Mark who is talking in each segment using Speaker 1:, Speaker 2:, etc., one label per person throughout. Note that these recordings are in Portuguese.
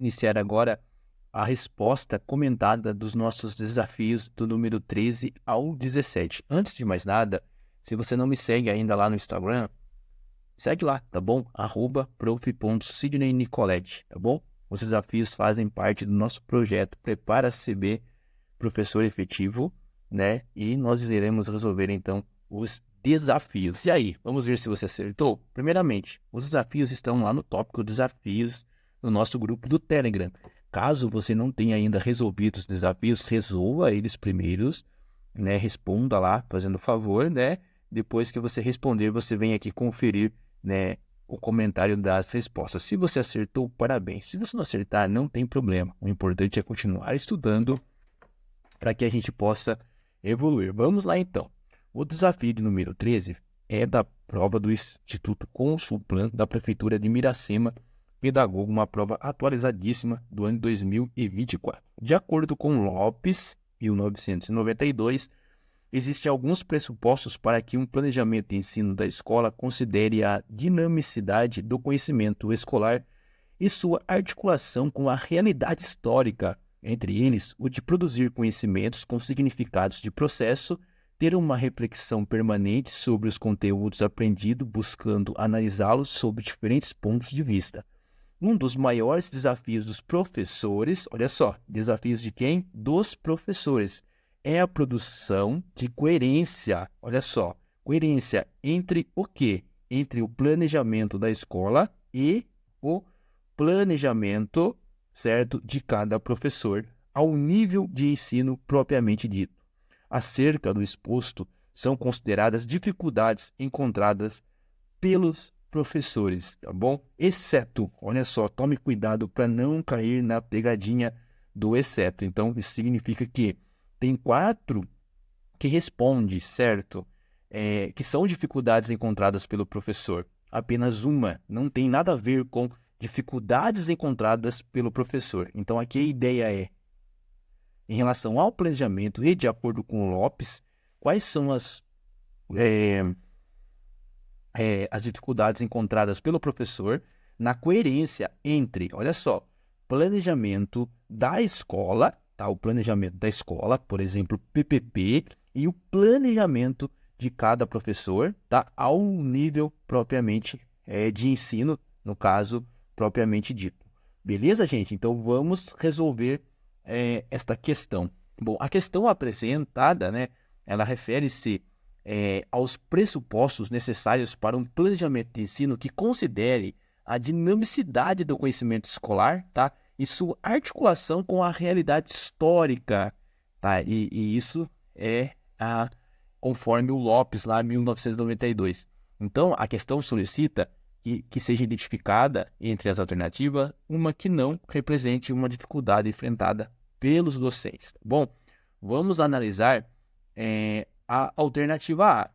Speaker 1: iniciar agora a resposta comentada dos nossos desafios do número 13 ao 17. Antes de mais nada, se você não me segue ainda lá no Instagram, segue lá, tá bom? @prof.sidneynicolete, tá bom? Os desafios fazem parte do nosso projeto Prepara CB Professor Efetivo, né? E nós iremos resolver, então, os desafios. E aí, vamos ver se você acertou? Primeiramente, os desafios estão lá no tópico desafios no nosso grupo do Telegram. Caso você não tenha ainda resolvido os desafios, resolva eles primeiros, né? Responda lá, fazendo favor, né? Depois que você responder, você vem aqui conferir, né, o comentário das respostas. Se você acertou, parabéns. Se você não acertar, não tem problema. O importante é continuar estudando para que a gente possa evoluir. Vamos lá, então. O desafio de número 13 é da prova do Instituto Consulplan da Prefeitura de Miracema, Pedagogo, uma prova atualizadíssima do ano 2024. De acordo com Lopes, 1992, existem alguns pressupostos para que um planejamento de ensino da escola considere a dinamicidade do conhecimento escolar e sua articulação com a realidade histórica, entre eles o de produzir conhecimentos com significados de processo, ter uma reflexão permanente sobre os conteúdos aprendidos, buscando analisá-los sob diferentes pontos de vista. Um dos maiores desafios dos professores, olha só, desafios de quem? Dos professores, é a produção de coerência, olha só, coerência entre o quê? Entre o planejamento da escola e o planejamento, certo, de cada professor, ao nível de ensino propriamente dito. Acerca do exposto, são consideradas dificuldades encontradas pelos professores, tá bom? Exceto, olha só, tome cuidado para não cair na pegadinha do exceto. Então, isso significa que tem 4 que responde, certo? Que são dificuldades encontradas pelo professor. Apenas uma não tem nada a ver com dificuldades encontradas pelo professor. Então, aqui a ideia é, em relação ao planejamento e de acordo com o Lopes, quais são as dificuldades encontradas pelo professor na coerência entre, olha só, planejamento da escola, tá? O planejamento da escola, por exemplo, PPP, e o planejamento de cada professor, tá? Ao nível propriamente de ensino, no caso, propriamente dito. Beleza, gente? Então, vamos resolver esta questão. Bom, a questão apresentada, né, ela refere-se aos pressupostos necessários para um planejamento de ensino que considere a dinamicidade do conhecimento escolar, tá? E sua articulação com a realidade histórica, tá? E isso é conforme o Lopes, lá em 1992. Então, a questão solicita que seja identificada entre as alternativas uma que não represente uma dificuldade enfrentada pelos docentes. Bom, vamos analisar a alternativa A.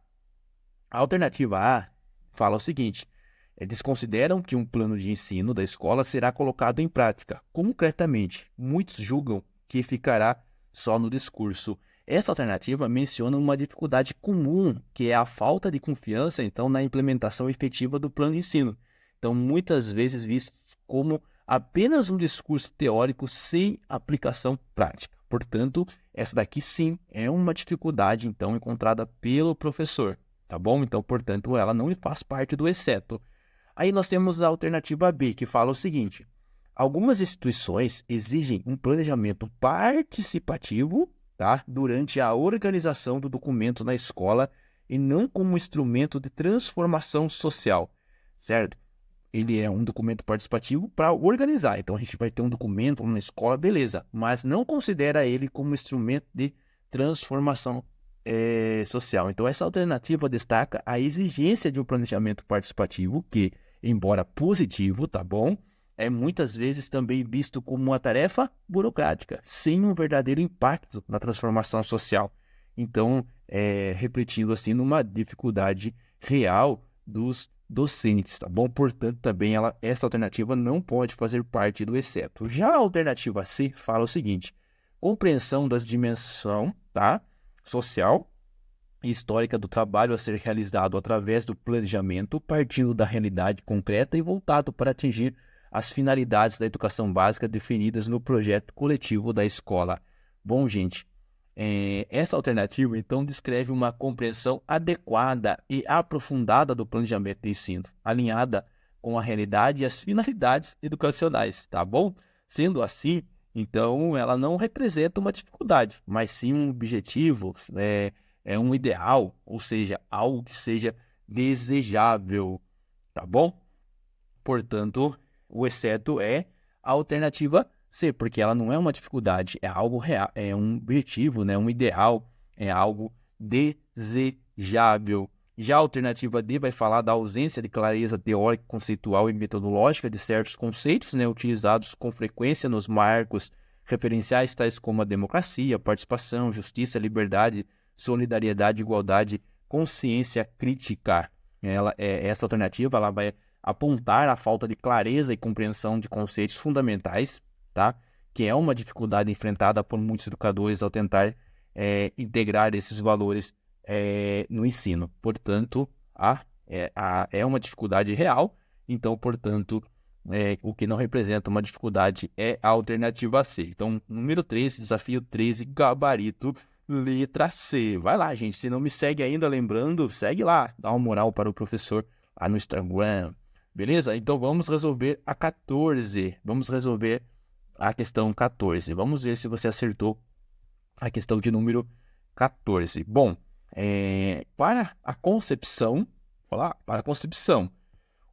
Speaker 1: A alternativa A fala o seguinte: eles consideram que um plano de ensino da escola será colocado em prática. Concretamente, muitos julgam que ficará só no discurso. Essa alternativa menciona uma dificuldade comum, que é a falta de confiança, então, na implementação efetiva do plano de ensino. Então, muitas vezes visto como apenas um discurso teórico sem aplicação prática. Portanto, essa daqui sim é uma dificuldade, então, encontrada pelo professor, tá bom? Então, portanto, ela não faz parte do exceto. Aí nós temos a alternativa B, que fala o seguinte: algumas instituições exigem um planejamento participativo, tá, durante a organização do documento na escola e não como instrumento de transformação social, certo? Ele é um documento participativo para organizar. Então, a gente vai ter um documento na escola, beleza, mas não considera ele como instrumento de transformação social. Então, essa alternativa destaca a exigência de um planejamento participativo, que, embora positivo, tá bom, é muitas vezes também visto como uma tarefa burocrática, sem um verdadeiro impacto na transformação social. Então, refletindo assim numa dificuldade real dos docentes, tá bom? Portanto, também essa alternativa não pode fazer parte do exceto. Já a alternativa C fala o seguinte: compreensão das dimensões, tá, social e histórica do trabalho a ser realizado através do planejamento, partindo da realidade concreta e voltado para atingir as finalidades da educação básica definidas no projeto coletivo da escola. Bom, gente, essa alternativa, então, descreve uma compreensão adequada e aprofundada do planejamento de ensino, alinhada com a realidade e as finalidades educacionais, tá bom? Sendo assim, então, ela não representa uma dificuldade, mas sim um objetivo, é um ideal, ou seja, algo que seja desejável, tá bom? Portanto, o exceto é a alternativa C, porque ela não é uma dificuldade, é algo real, é um objetivo, né? Um ideal, é algo desejável. Já a alternativa D vai falar da ausência de clareza teórica, conceitual e metodológica de certos conceitos, né, utilizados com frequência nos marcos referenciais tais como a democracia, participação, justiça, liberdade, solidariedade, igualdade, consciência crítica. Essa alternativa ela vai apontar a falta de clareza e compreensão de conceitos fundamentais, tá? Que é uma dificuldade enfrentada por muitos educadores ao tentar integrar esses valores no ensino. Portanto, é uma dificuldade real, então, portanto, o que não representa uma dificuldade é a alternativa C. Então, número 13, desafio 13, gabarito, letra C. Vai lá, gente, se não me segue ainda, lembrando, segue lá, dá uma moral para o professor lá no Instagram, beleza? Então, vamos resolver a 14, vamos resolver a questão 14. Vamos ver se você acertou a questão de número 14. Bom, para a concepção,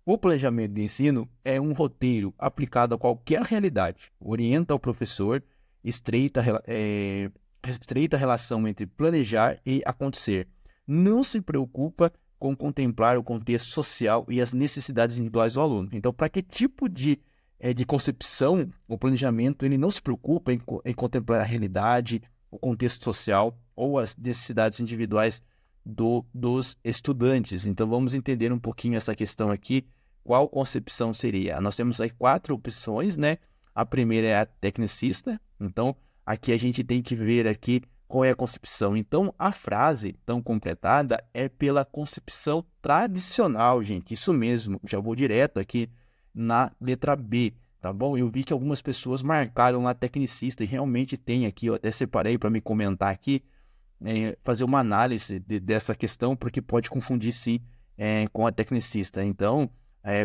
Speaker 1: o planejamento de ensino é um roteiro aplicado a qualquer realidade, orienta o professor, estreita a relação entre planejar e acontecer. Não se preocupa com contemplar o contexto social e as necessidades individuais do aluno. Então, para que tipo de concepção, o planejamento ele não se preocupa em contemplar a realidade, o contexto social ou as necessidades individuais dos estudantes. Então, vamos entender um pouquinho essa questão aqui. Qual concepção seria? Nós temos aí 4 opções, né? A primeira é a tecnicista. Então, aqui a gente tem que ver aqui qual é a concepção. Então, a frase tão completada é pela concepção tradicional, gente. Isso mesmo. Já vou direto aqui na letra B, tá bom? Eu vi que algumas pessoas marcaram lá tecnicista e realmente tem aqui, eu até separei para me comentar aqui, fazer uma análise dessa questão, porque pode confundir sim com a tecnicista. Então,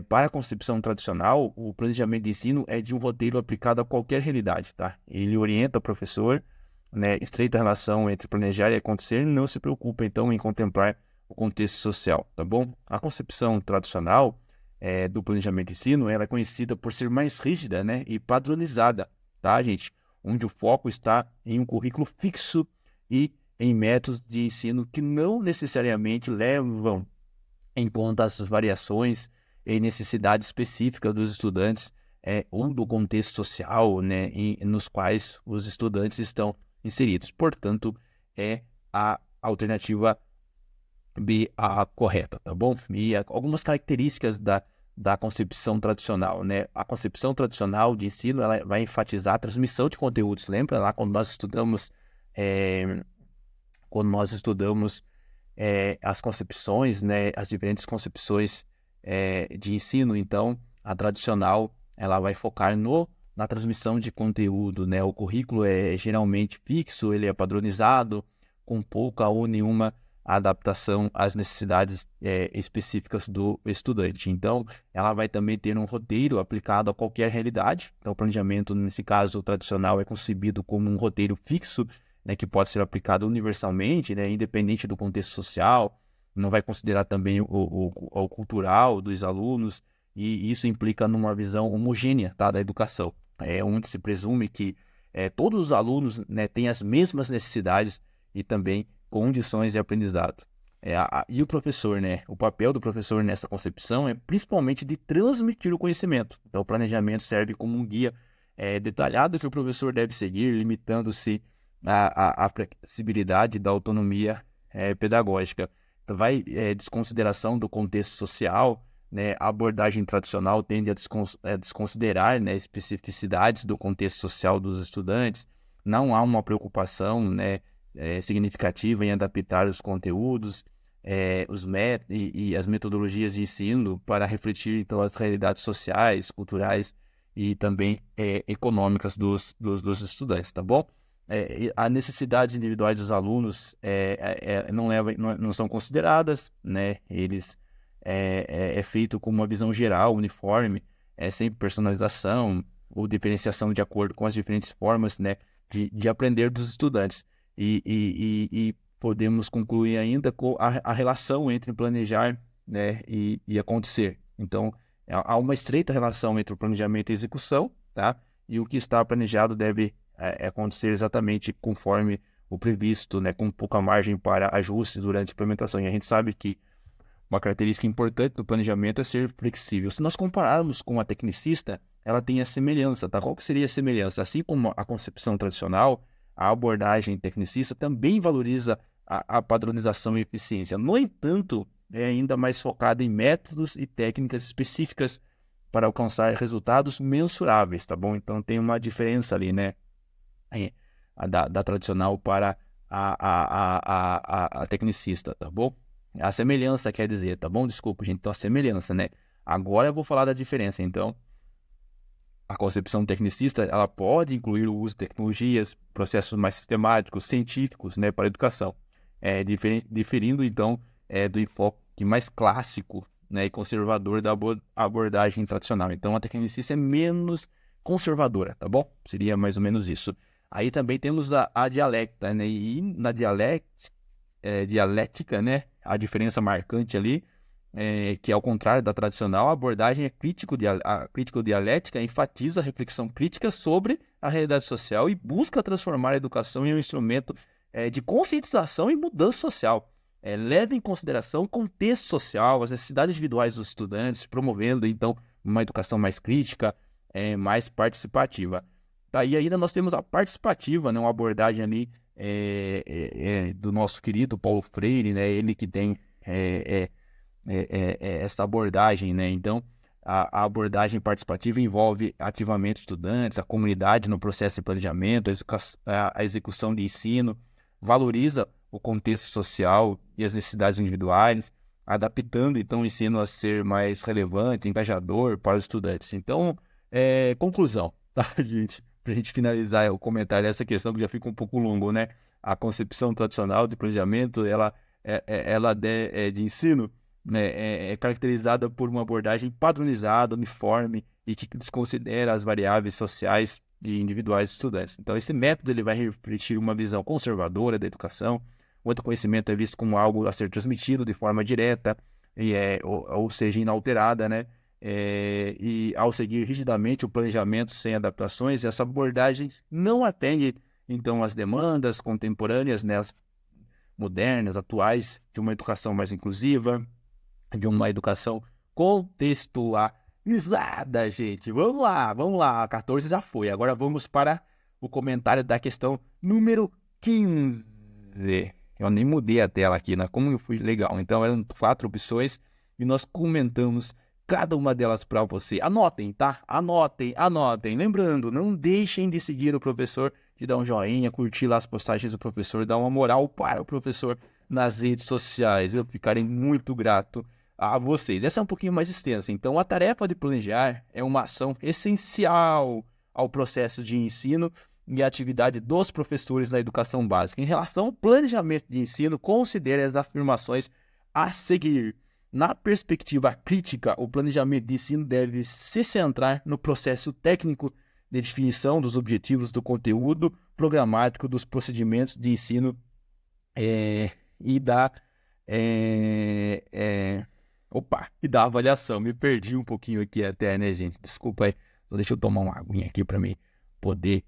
Speaker 1: para a concepção tradicional, o planejamento de ensino é de um roteiro aplicado a qualquer realidade, tá? Ele orienta o professor, né, estreita a relação entre planejar e acontecer, não se preocupa então em contemplar o contexto social, tá bom? A concepção tradicional do planejamento de ensino, ela é conhecida por ser mais rígida, né, e padronizada, tá, gente? Onde o foco está em um currículo fixo e em métodos de ensino que não necessariamente levam em conta as variações e necessidades específicas dos estudantes ou do contexto social, né, nos quais os estudantes estão inseridos. Portanto, é a alternativa B a correta, tá bom? E algumas características da concepção tradicional, né? A concepção tradicional de ensino, ela vai enfatizar a transmissão de conteúdos. Lembra lá quando nós estudamos as concepções, né? As diferentes concepções de ensino. Então, a tradicional, ela vai focar na transmissão de conteúdo, né? O currículo é geralmente fixo, ele é padronizado, com pouca ou nenhuma adaptação às necessidades específicas do estudante. Então, ela vai também ter um roteiro aplicado a qualquer realidade. Então, o planejamento, nesse caso, tradicional, é concebido como um roteiro fixo, né, que pode ser aplicado universalmente, né, independente do contexto social. Não vai considerar também o cultural dos alunos, e isso implica numa visão homogênea, tá, da educação. Onde se presume que todos os alunos, né, têm as mesmas necessidades e também condições de aprendizado. E o professor, né? O papel do professor nessa concepção é principalmente de transmitir o conhecimento. Então, o planejamento serve como um guia detalhado que o professor deve seguir, limitando-se à flexibilidade da autonomia pedagógica. Então, vai desconsideração do contexto social, né? A abordagem tradicional tende a desconsiderar, né, especificidades do contexto social dos estudantes. Não há uma preocupação, né, significativa em adaptar os conteúdos e as metodologias de ensino para refletir então as realidades sociais, culturais e também econômicas dos estudantes, tá bom? As necessidades individuais dos alunos não são consideradas, né? Eles é feito com uma visão geral, uniforme, sem personalização ou diferenciação de acordo com as diferentes formas, né, de aprender dos estudantes. E podemos concluir ainda com a relação entre planejar, né, e acontecer. Então, há uma estreita relação entre o planejamento e a execução, tá? E o que está planejado deve acontecer exatamente conforme o previsto, né, com pouca margem para ajustes durante a implementação. E a gente sabe que uma característica importante do planejamento é ser flexível. Se nós compararmos com a tecnicista, ela tem a semelhança, tá? Qual que seria a semelhança? Assim como a concepção tradicional, a abordagem tecnicista também valoriza a padronização e eficiência. No entanto, é ainda mais focada em métodos e técnicas específicas para alcançar resultados mensuráveis, tá bom? Então tem uma diferença ali, né? Da tradicional para a tecnicista, tá bom? A semelhança quer dizer, tá bom? Desculpa, gente, então a semelhança, né? Agora eu vou falar da diferença, então. A concepção tecnicista, ela pode incluir o uso de tecnologias, processos mais sistemáticos, científicos, né, para a educação, diferindo, então, do enfoque mais clássico, né, e conservador da abordagem tradicional. Então, a tecnicista é menos conservadora, tá bom? Seria mais ou menos isso. Aí também temos a dialética, né, e na dialética, né, a diferença marcante ali, que ao contrário da tradicional, a abordagem crítico-dialética enfatiza a reflexão crítica sobre a realidade social e busca transformar a educação em um instrumento de conscientização e mudança social. Leva em consideração o contexto social, as necessidades individuais dos estudantes, promovendo, então, uma educação mais crítica, mais participativa. Daí ainda nós temos a participativa, né, uma abordagem ali do nosso querido Paulo Freire, né, ele que tem essa abordagem, né? Então, a abordagem participativa envolve ativamente estudantes, a comunidade no processo de planejamento, a execução de ensino, valoriza o contexto social e as necessidades individuais, adaptando, então, o ensino a ser mais relevante, engajador para os estudantes. Então, conclusão, tá, gente? Para a gente finalizar o comentário, essa questão que já fica um pouco longo, né? A concepção tradicional de planejamento, ela de ensino, né, é caracterizada por uma abordagem padronizada, uniforme e que desconsidera as variáveis sociais e individuais dos estudantes. Então, esse método ele vai refletir uma visão conservadora da educação, onde o conhecimento é visto como algo a ser transmitido de forma direta, ou seja, inalterada, né? E ao seguir rigidamente o planejamento sem adaptações, essa abordagem não atende, então, às demandas contemporâneas, né, as modernas, atuais, de uma educação mais inclusiva, de uma educação contextualizada, gente. Vamos lá, a 14 já foi. Agora vamos para o comentário da questão número 15. Eu nem mudei a tela aqui, né? Como foi legal. Então, eram 4 opções e nós comentamos cada uma delas para você. Anotem, tá? Anotem. Lembrando, não deixem de seguir o professor, de dar um joinha, curtir lá as postagens do professor, dar uma moral para o professor nas redes sociais. Eu ficarei muito grato a vocês. Essa é um pouquinho mais extensa. Então, a tarefa de planejar é uma ação essencial ao processo de ensino e atividade dos professores na educação básica. Em relação ao planejamento de ensino, considere as afirmações a seguir. Na perspectiva crítica, o planejamento de ensino deve se centrar no processo técnico de definição dos objetivos do conteúdo programático dos procedimentos de ensino e da avaliação. Me perdi um pouquinho aqui até, né, gente? Desculpa aí. Só deixa eu tomar uma aguinha aqui para mim poder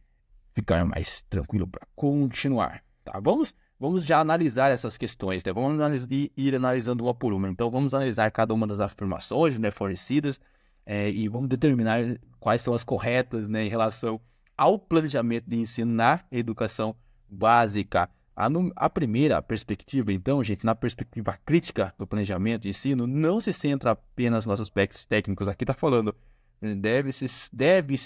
Speaker 1: ficar mais tranquilo para continuar, tá? Vamos já analisar essas questões, né? Vamos ir analisando uma por uma. Então, vamos analisar cada uma das afirmações, né, fornecidas e vamos determinar quais são as corretas, né, em relação ao planejamento de ensino na educação básica. A primeira perspectiva, então, gente, na perspectiva crítica do planejamento de ensino, não se centra apenas nos aspectos técnicos. Aqui está falando, deve se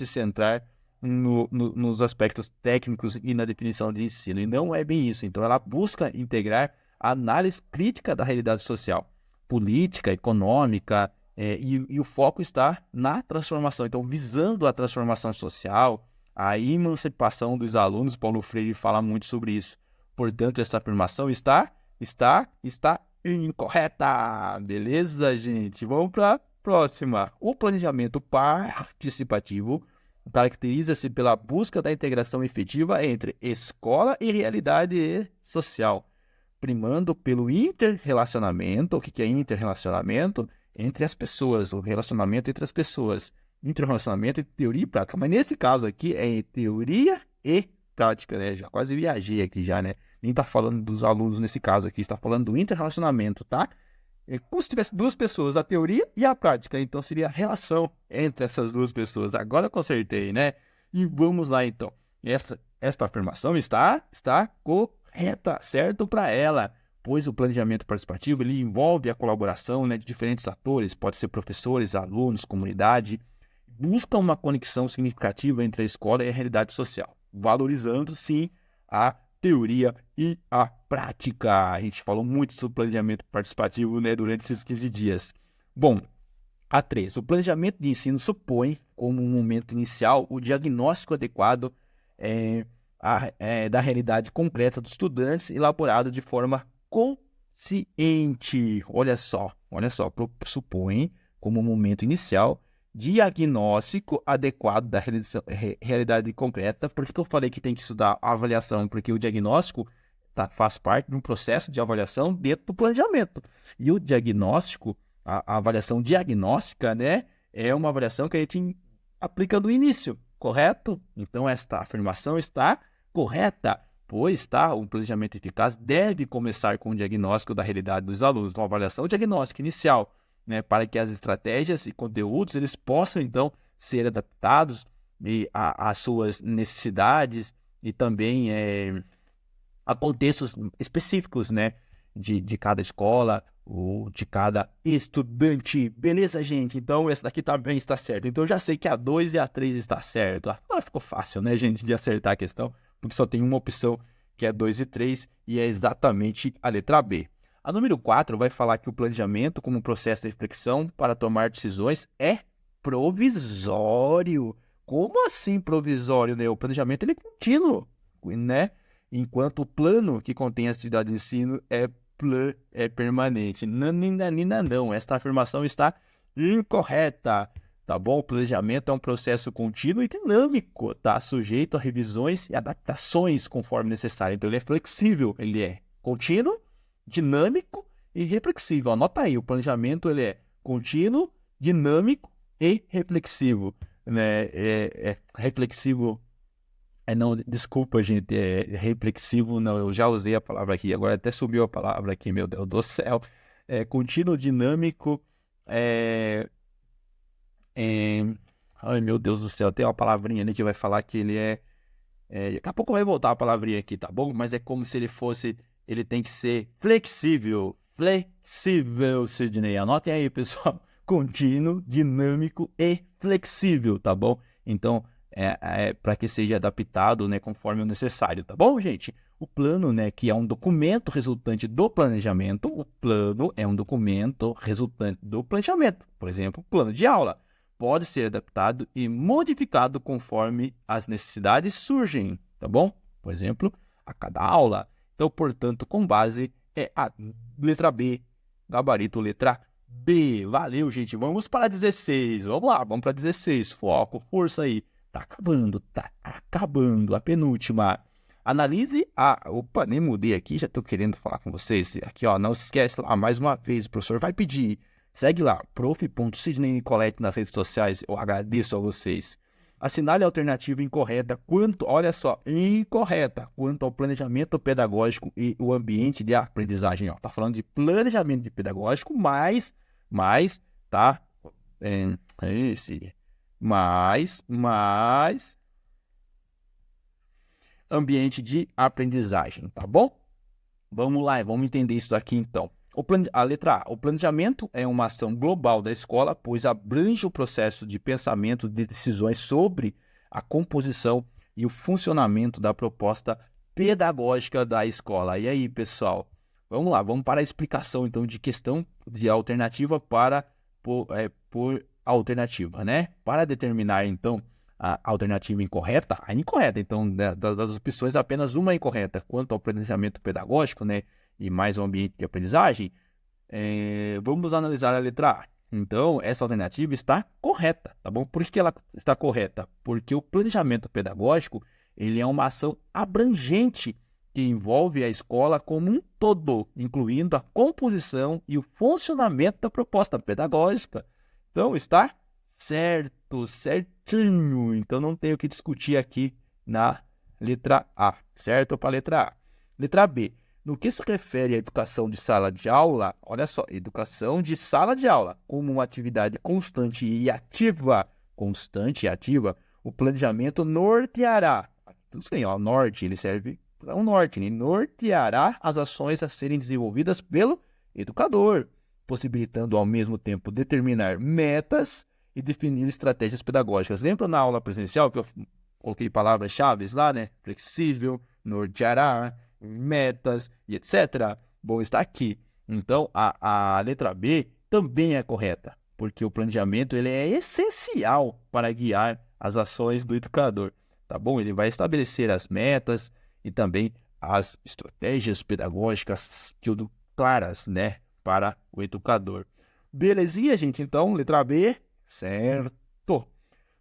Speaker 1: centrar nos aspectos técnicos e na definição de ensino. E não é bem isso. Então, ela busca integrar a análise crítica da realidade social, política, econômica E o foco está na transformação. Então, visando a transformação social, a emancipação dos alunos, Paulo Freire fala muito sobre isso. Portanto, essa afirmação está incorreta. Beleza, gente? Vamos para a próxima. O planejamento participativo caracteriza-se pela busca da integração efetiva entre escola e realidade social, primando pelo interrelacionamento. O que é interrelacionamento? Entre as pessoas, o relacionamento entre as pessoas. Interrelacionamento entre teoria e prática. Mas nesse caso aqui é teoria e prática, né? Já quase viajei aqui já, né? Nem está falando dos alunos nesse caso aqui, está falando do interrelacionamento, tá? É como se tivesse duas pessoas, a teoria e a prática. Então, seria a relação entre essas duas pessoas. Agora eu consertei, né? E vamos lá, então. Esta afirmação está correta, certo para ela, pois o planejamento participativo ele envolve a colaboração, né, de diferentes atores, pode ser professores, alunos, comunidade, busca uma conexão significativa entre a escola e a realidade social, valorizando, sim, a teoria e a prática. A gente falou muito sobre planejamento participativo, né, durante esses 15 dias. Bom, A3. O planejamento de ensino supõe, como um momento inicial, o diagnóstico adequado da realidade concreta dos estudantes, elaborado de forma consciente. Olha só, supõe, como um momento inicial, diagnóstico adequado da realidade concreta. Por que eu falei que tem que estudar a avaliação? Porque o diagnóstico faz parte de um processo de avaliação dentro do planejamento. E o diagnóstico, a avaliação diagnóstica, né, é uma avaliação que a gente aplica no início, correto? Então, esta afirmação está correta, pois o planejamento eficaz deve começar com o diagnóstico da realidade dos alunos. Então, a avaliação diagnóstica inicial, né, para que as estratégias e conteúdos eles possam, então, ser adaptados às suas necessidades e também a contextos específicos, né, de cada escola ou de cada estudante. Beleza, gente? Então, essa daqui também está certo. Então, eu já sei que a 2 e a 3 está certo. Agora ficou fácil, né, gente, de acertar a questão, porque só tem uma opção, que é 2 e 3, e é exatamente a letra B. A número 4 vai falar que o planejamento, como processo de reflexão para tomar decisões, é provisório. Como assim provisório, né? O planejamento ele é contínuo, né? Enquanto o plano que contém a atividade de ensino é permanente. Não, esta afirmação está incorreta, tá bom? O planejamento é um processo contínuo e dinâmico, tá? Sujeito a revisões e adaptações conforme necessário. Então, ele é flexível, ele é contínuo, dinâmico e reflexivo. Anota aí, o planejamento ele é contínuo, dinâmico e reflexivo, né? Reflexivo. Não, desculpa, gente, reflexivo, não, eu já usei a palavra aqui, agora até subiu a palavra aqui, meu Deus do céu. Contínuo, dinâmico, ai, meu Deus do céu, tem uma palavrinha ali que vai falar que ele daqui a pouco vai voltar a palavrinha aqui, tá bom? Mas é como se ele tem que ser flexível, Sidney, anotem aí, pessoal, contínuo, dinâmico e flexível, tá bom? Então, para que seja adaptado, né, conforme o necessário, tá bom, gente? O plano, né, que é um documento resultante do planejamento, o plano é um documento resultante do planejamento. Por exemplo, o plano de aula pode ser adaptado e modificado conforme as necessidades surgem, tá bom? Por exemplo, a cada aula. Então, portanto, com base a letra B, gabarito letra B. Valeu, gente. Vamos para 16. Vamos lá, vamos para 16. Foco, força aí. Tá acabando. A penúltima. Analise a... Opa, nem mudei aqui, já tô querendo falar com vocês. Aqui, ó, não se esquece lá, mais uma vez, o professor vai pedir. Segue lá, prof.Sidney Nicolete nas redes sociais. Eu agradeço a vocês. Assinale a alternativa incorreta incorreta quanto ao planejamento pedagógico e o ambiente de aprendizagem. Ó, tá falando de planejamento pedagógico, mais, tá? Mais ambiente de aprendizagem, tá bom? Vamos lá, vamos entender isso aqui então. A letra A. O planejamento é uma ação global da escola, pois abrange o processo de pensamento de decisões sobre a composição e o funcionamento da proposta pedagógica da escola. E aí, pessoal? Vamos lá, vamos para a explicação então de questão de alternativa para por alternativa, né? Para determinar, então, a alternativa incorreta, a incorreta. Então, das opções, apenas uma é incorreta. Quanto ao planejamento pedagógico, né, e mais o ambiente de aprendizagem, vamos analisar a letra A. Então, essa alternativa está correta, tá bom? Por que ela está correta? Porque o planejamento pedagógico, ele é uma ação abrangente que envolve a escola como um todo, incluindo a composição e o funcionamento da proposta pedagógica. Então, está certo, certinho. Então, não tenho o que discutir aqui na letra A, certo? Para a letra A. Letra B. No que se refere à educação de sala de aula, olha só, educação de sala de aula, como uma atividade constante e ativa, o planejamento norteará. Tudo bem, ó, norte, ele serve para um norte, ele norteará as ações a serem desenvolvidas pelo educador, possibilitando ao mesmo tempo determinar metas e definir estratégias pedagógicas. Lembra na aula presencial que eu coloquei palavras-chave lá, né? Flexível, norteará, metas e etc. Bom, está aqui. Então, a letra B também é correta, porque o planejamento ele é essencial para guiar as ações do educador, tá bom? Ele vai estabelecer as metas e também as estratégias pedagógicas tudo claras, né, para o educador. Belezinha, gente? Então, letra B, certo.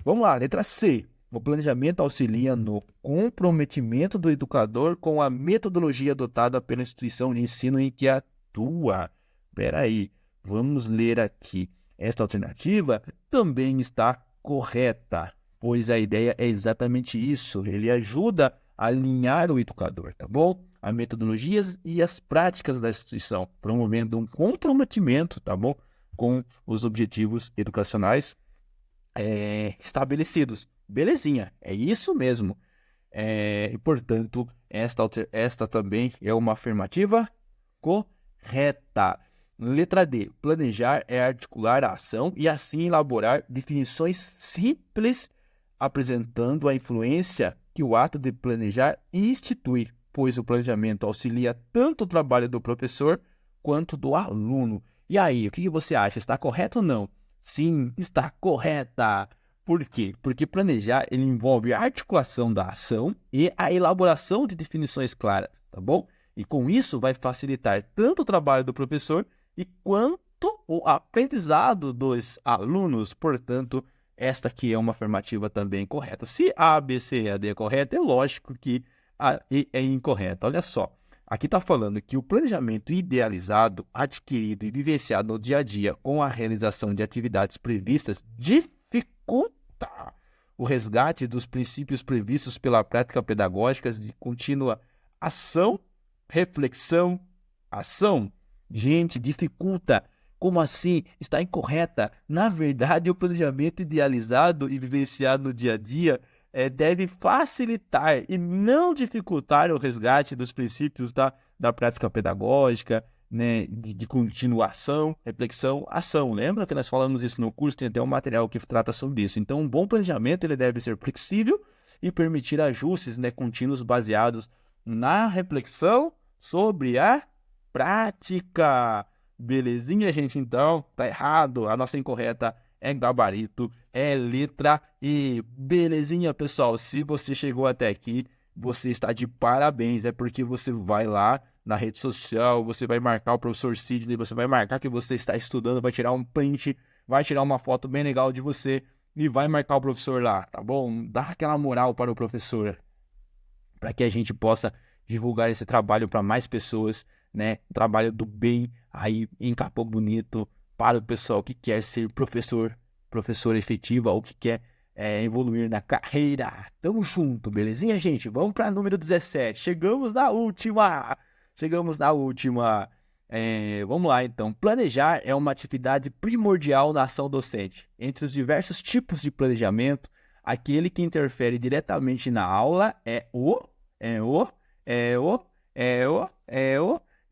Speaker 1: Vamos lá, letra C. O planejamento auxilia no comprometimento do educador com a metodologia adotada pela instituição de ensino em que atua. Espera aí, vamos ler aqui. Esta alternativa também está correta, pois a ideia é exatamente isso. Ele ajuda a alinhar o educador, tá bom? As metodologias e as práticas da instituição, promovendo um comprometimento, tá bom? Com os objetivos educacionais estabelecidos. Belezinha, é isso mesmo. E, portanto, esta também é uma afirmativa correta. Letra D. Planejar é articular a ação e assim elaborar definições simples, apresentando a influência que o ato de planejar institui, pois o planejamento auxilia tanto o trabalho do professor quanto do aluno. E aí, o que você acha? Está correto ou não? Sim, está correta. Por quê? Porque planejar ele envolve a articulação da ação e a elaboração de definições claras, tá bom? E com isso vai facilitar tanto o trabalho do professor e quanto o aprendizado dos alunos. Portanto, esta aqui é uma afirmativa também correta. Se A, B, C e a D é correta, é lógico que a E é incorreta. Olha só, aqui está falando que o planejamento idealizado, adquirido e vivenciado no dia a dia com a realização de atividades previstas dificulta o resgate dos princípios previstos pela prática pedagógica de contínua ação, reflexão, ação. Gente, dificulta. Como assim? Está incorreta. Na verdade, o planejamento idealizado e vivenciado no dia a dia deve facilitar e não dificultar o resgate dos princípios da prática pedagógica, né, de continuação, reflexão, ação. Lembra que nós falamos isso no curso? Tem até um material que trata sobre isso. Então, um bom planejamento ele deve ser flexível e permitir ajustes, né, contínuos baseados na reflexão sobre a prática. Belezinha, gente? Então, tá errado. A nossa incorreta é gabarito, é letra E. Belezinha, pessoal? Se você chegou até aqui, você está de parabéns. É porque você vai lá na rede social, você vai marcar o professor Sidney, você vai marcar que você está estudando, vai tirar um print, vai tirar uma foto bem legal de você e vai marcar o professor lá, tá bom? Dá aquela moral para o professor, para que a gente possa divulgar esse trabalho para mais pessoas, né? Um trabalho do bem aí em Capão Bonito para o pessoal que quer ser professor efetivo ou que quer evoluir na carreira. Tamo junto, belezinha, gente? Vamos para número 17. Chegamos na última. Vamos lá, então. Planejar é uma atividade primordial na ação docente. Entre os diversos tipos de planejamento, aquele que interfere diretamente na aula é o...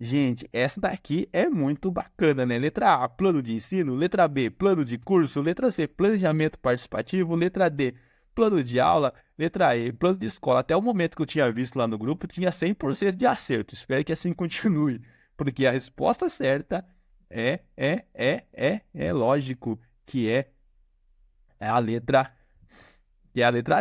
Speaker 1: Gente, essa daqui é muito bacana, né? Letra A, plano de ensino. Letra B, plano de curso. Letra C, planejamento participativo. Letra D, plano de aula. Letra E, plano de escola. Até o momento que eu tinha visto lá no grupo, tinha 100% de acerto. Espero que assim continue, porque a resposta certa É lógico que é a letra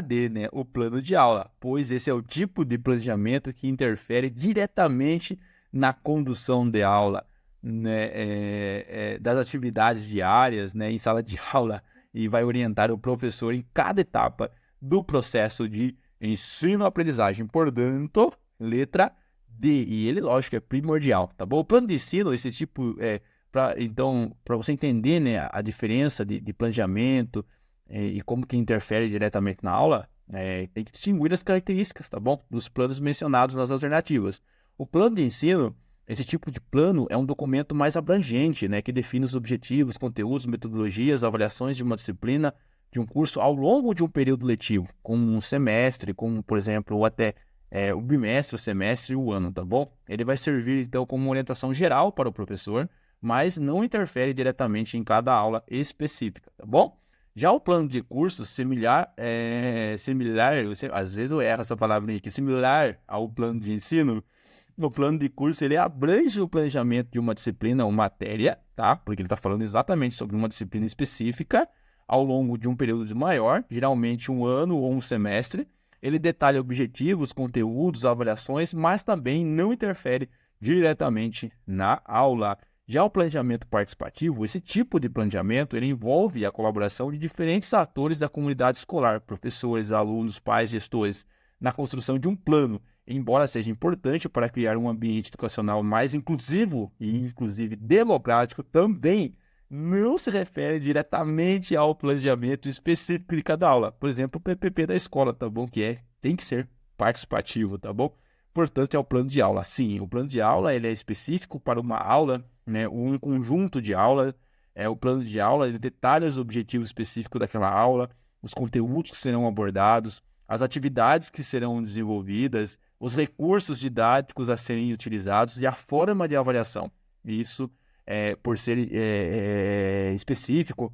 Speaker 1: D, né? O plano de aula, pois esse é o tipo de planejamento que interfere diretamente na condução de aula, né? Das atividades diárias, né? Em sala de aula e vai orientar o professor em cada etapa do processo de ensino-aprendizagem. Portanto, letra D. E ele, lógico, é primordial, tá bom? O plano de ensino, esse tipo, então, para você entender, né, a diferença de planejamento e como que interfere diretamente na aula, tem que distinguir as características, tá bom? Dos planos mencionados nas alternativas. O plano de ensino, esse tipo de plano é um documento mais abrangente, né, que define os objetivos, conteúdos, metodologias, avaliações de uma disciplina, de um curso ao longo de um período letivo, como um semestre, como, por exemplo, ou até o bimestre, o semestre e o ano, tá bom? Ele vai servir, então, como orientação geral para o professor, mas não interfere diretamente em cada aula específica, tá bom? Já o plano de curso, similar, às vezes eu erro essa palavra aqui, similar ao plano de ensino, o plano de curso ele abrange o planejamento de uma disciplina ou matéria, tá? Porque ele está falando exatamente sobre uma disciplina específica ao longo de um período maior, geralmente um ano ou um semestre. Ele detalha objetivos, conteúdos, avaliações, mas também não interfere diretamente na aula. Já o planejamento participativo, esse tipo de planejamento, ele envolve a colaboração de diferentes atores da comunidade escolar, professores, alunos, pais, gestores, na construção de um plano, embora seja importante para criar um ambiente educacional mais inclusivo e, inclusive, democrático, também não se refere diretamente ao planejamento específico de cada aula. Por exemplo, o PPP da escola, tá bom? Tem que ser participativo, tá bom? Portanto, é o plano de aula. Sim, o plano de aula ele é específico para uma aula, né? Um conjunto de aula. O plano de aula ele detalha os objetivos específicos daquela aula, os conteúdos que serão abordados, as atividades que serão desenvolvidas, os recursos didáticos a serem utilizados e a forma de avaliação. Isso, por ser específico,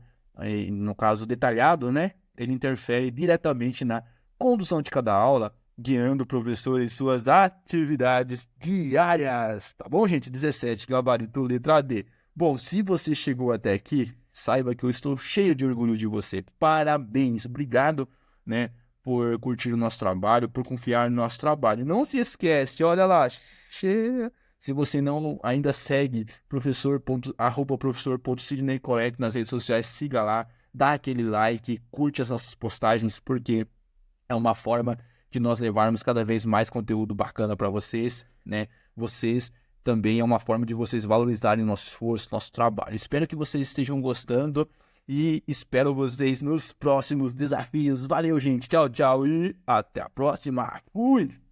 Speaker 1: no caso detalhado, né? Ele interfere diretamente na condução de cada aula, guiando o professor em suas atividades diárias. Tá bom, gente? 17, gabarito, letra D. Bom, se você chegou até aqui, saiba que eu estou cheio de orgulho de você. Parabéns, obrigado, né, por curtir o nosso trabalho, por confiar no nosso trabalho. Não se esquece, olha lá, se você não ainda segue professor.sidneycollect nas redes sociais, siga lá, dá aquele like, curte as nossas postagens, porque é uma forma de nós levarmos cada vez mais conteúdo bacana para vocês, né? Vocês também é uma forma de vocês valorizarem nosso esforço, nosso trabalho. Espero que vocês estejam gostando e espero vocês nos próximos desafios. Valeu, gente. Tchau, tchau e até a próxima. Fui!